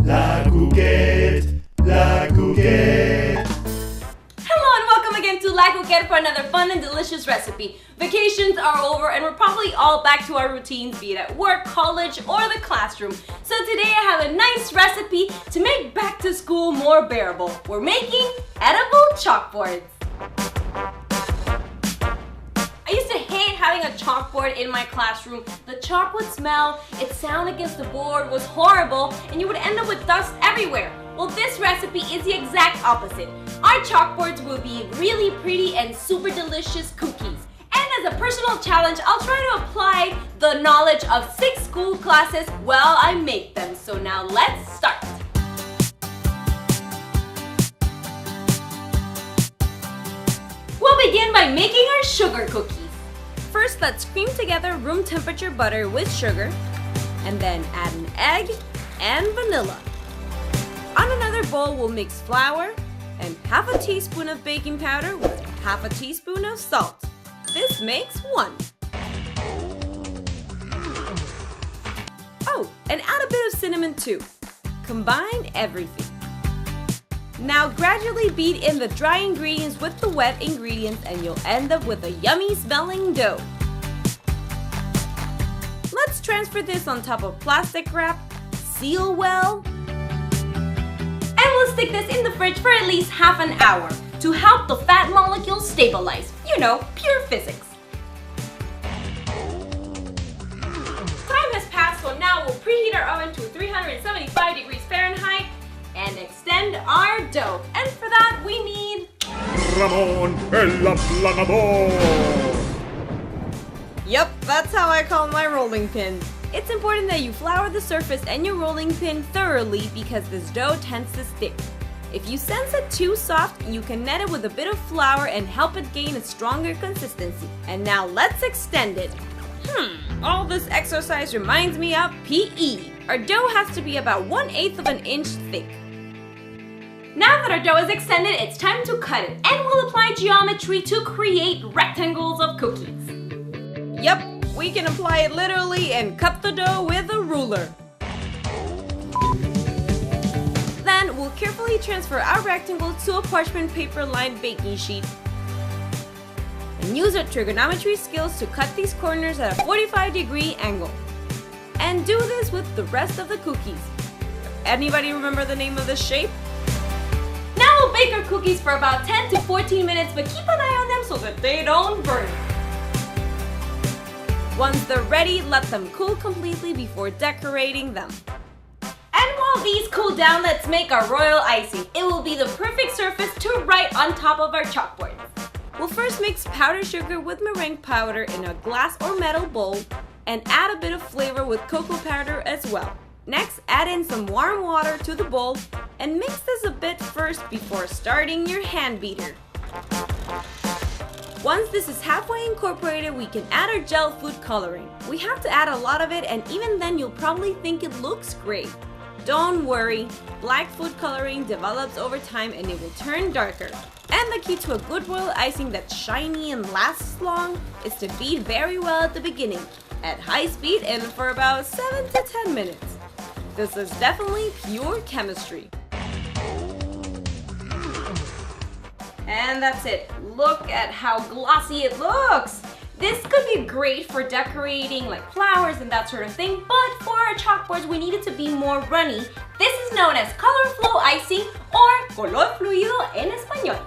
La Cooquette, La Cooquette. Hello and welcome again to La Cooquette for another fun and delicious recipe. Vacations are over and we're probably all back to our routines, be it at work, college, or the classroom. So today I have a nice recipe to make back to school more bearable. We're making edible chalkboards. I used to hate having a chalkboard in my classroom. The chalk would smell, its sound against the board was horrible, and you would end up with dust everywhere. Well, this recipe is the exact opposite. Our chalkboards will be really pretty and super delicious cookies. And as a personal challenge, I'll try to apply the knowledge of 6 school classes while I make them. So now let's start. We'll begin by making our sugar cookies. First, let's cream together room temperature butter with sugar, and then add an egg and vanilla. On another bowl, we'll mix flour and half a teaspoon of baking powder with half a teaspoon of salt. This makes 1. Oh, and add a bit of cinnamon too. Combine everything. Now gradually beat in the dry ingredients with the wet ingredients and you'll end up with a yummy smelling dough. Let's transfer this on top of plastic wrap, seal well, and we'll stick this in the fridge for at least half an hour to help the fat molecules stabilize. You know, pure physics. Time has passed, so now we'll preheat our oven to 375 degrees Fahrenheit and extend our dough. And for that, we need Ramon el aplanador. Yep, that's how I call my rolling pin. It's important that you flour the surface and your rolling pin thoroughly because this dough tends to stick. If you sense it too soft, you can net it with a bit of flour and help it gain a stronger consistency. And now let's extend it. All this exercise reminds me of PE. Our dough has to be about 1/8 of an inch thick. Now that our dough is extended, it's time to cut it, and we'll apply geometry to create rectangles of cookies. Yep, we can apply it literally and cut the dough with a ruler. Then we'll carefully transfer our rectangle to a parchment paper lined baking sheet and use our trigonometry skills to cut these corners at a 45-degree angle. And do this with the rest of the cookies. Anybody remember the name of this shape? Now we'll bake our cookies for about 10 to 14 minutes, but keep an eye on them so that they don't burn. Once they're ready, let them cool completely before decorating them. And while these cool down, let's make our royal icing. It will be the perfect surface to write on top of our chalkboard. We'll first mix powdered sugar with meringue powder in a glass or metal bowl and add a bit of flavor with cocoa powder as well. Next, add in some warm water to the bowl and mix this a bit first before starting your hand beater. Once this is halfway incorporated, we can add our gel food coloring. We have to add a lot of it, and even then you'll probably think it looks great. Don't worry, black food coloring develops over time and it will turn darker. And the key to a good royal icing that's shiny and lasts long is to beat very well at the beginning, at high speed and for about 7 to 10 minutes. This is definitely pure chemistry. And that's it. Look at how glossy it looks. This could be great for decorating like flowers and that sort of thing, but for our chalkboards we need it to be more runny. This is known as color flow icing or color fluido en español.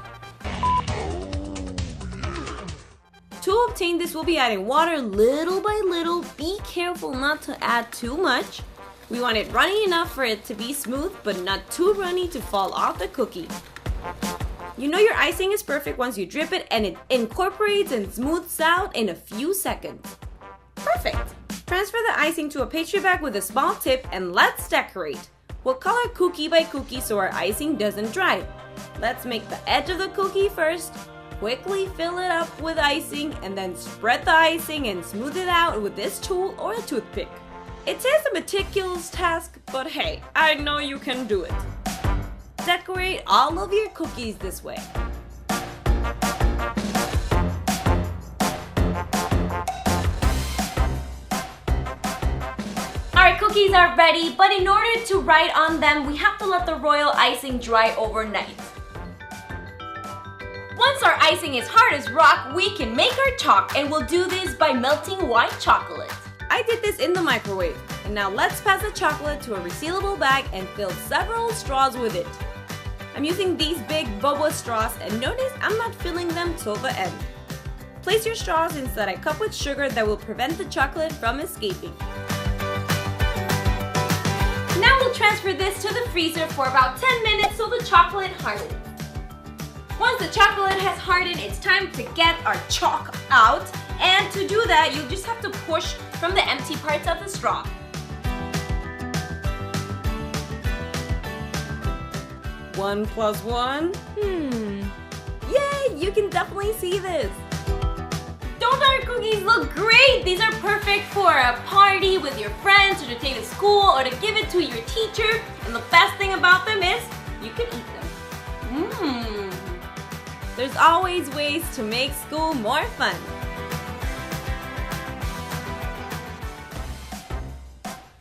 To obtain this, we'll be adding water little by little. Be careful not to add too much. We want it runny enough for it to be smooth, but not too runny to fall off the cookie. You know your icing is perfect once you drip it and it incorporates and smooths out in a few seconds. Perfect! Transfer the icing to a pastry bag with a small tip and let's decorate. We'll color cookie by cookie so our icing doesn't dry. Let's make the edge of the cookie first. Quickly fill it up with icing and then spread the icing and smooth it out with this tool or a toothpick. It is a meticulous task, but hey, I know you can do it. Decorate all of your cookies this way. Alright, cookie cookies are ready, but in order to write on them, we have to let the royal icing dry overnight. Once our icing is hard as rock, we can make our chalk, and we'll do this by melting white chocolate. I did this in the microwave, and now let's pass the chocolate to a resealable bag and fill several straws with it. I'm using these big boba straws, and notice I'm not filling them till the end. Place your straws inside a cup with sugar that will prevent the chocolate from escaping. Now we'll transfer this to the freezer for about 10 minutes so the chocolate hardens. Once the chocolate has hardened, it's time to get our chalk out. And to do that, you just have to push from the empty parts of the straw. One plus one? Yay! You can definitely see this. Don't our cookies look great? These are perfect for a party with your friends, or to take to school, or to give it to your teacher. And the best thing about them is you can eat them. There's always ways to make school more fun.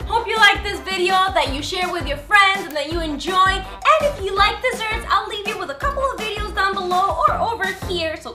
Hope you liked this video, that you share with your friends, and that you enjoy. And if you like desserts, I'll leave you with a couple of videos down below or over here, so